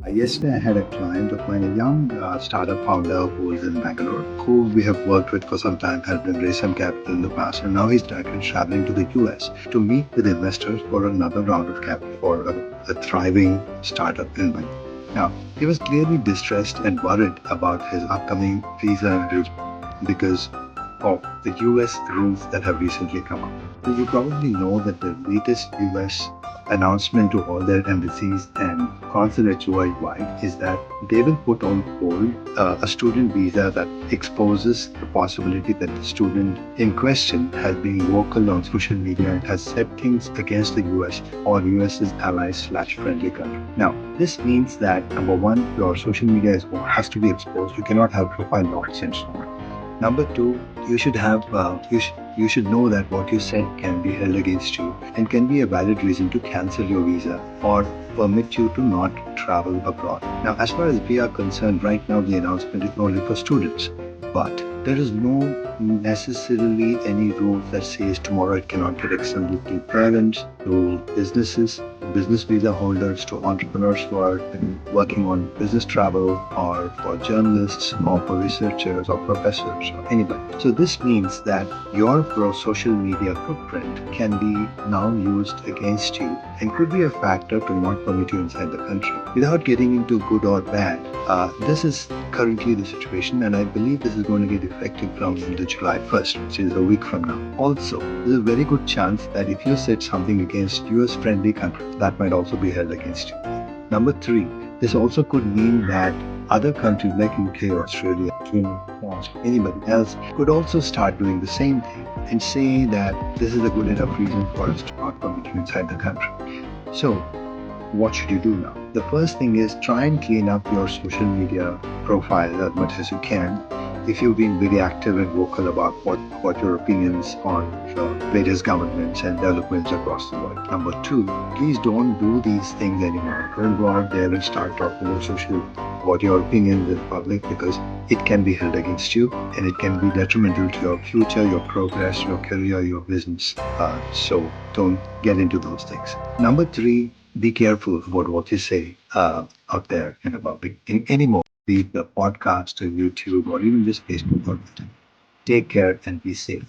Yesterday, I had a client of mine, a young startup founder who is in Bangalore, who we have worked with for some time, helped him raise some capital in the past, and now he's directly traveling to the US to meet with investors for another round of capital for a thriving startup in Bangalore. Now, he was clearly distressed and worried about his upcoming visa because of the US rules that have recently come up. So you probably know that the latest US announcement to all their embassies and consulates worldwide is that they will put on hold a student visa that exposes the possibility that the student in question has been vocal on social media and has said things against the US or US's allies/friendly country. Now, this means that number one, your social media has to be exposed. You cannot have profile nonsense. Number two, you should know that what you said can be held against you and can be a valid reason to cancel your visa or permit you to not travel abroad. Now, as far as we are concerned, right now the announcement is only for students, but there is no necessarily any rule that says tomorrow it cannot get extended to parents, to businesses, business visa holders, to entrepreneurs who are working on business travel, or for journalists, or for researchers, or professors, or anybody. So this means that your social media footprint can be now used against you and could be a factor to not permit you inside the country. Without getting into good or bad, this is currently the situation, and I believe this is going to get effective from the July 1st, which is a week from now. Also, there's a very good chance that if you said something against US friendly countries, that might also be held against you. Number three, this also could mean that other countries like UK, Australia, China, France, anybody else could also start doing the same thing and say that this is a good enough reason for us to not permit you inside the country. So, what should you do now? The first thing is try and clean up your social media profile as much as you can. If you've been very active and vocal about what your opinions on various governments and developments across the world. Number two, please don't do these things anymore. Don't go out there and start talking about your opinions in public, because it can be held against you and it can be detrimental to your future, your progress, your career, your business. So don't get into those things. Number three, be careful about what you say out there in the public in any mode, be it the podcast or YouTube or even just Facebook or Twitter. Take care and be safe.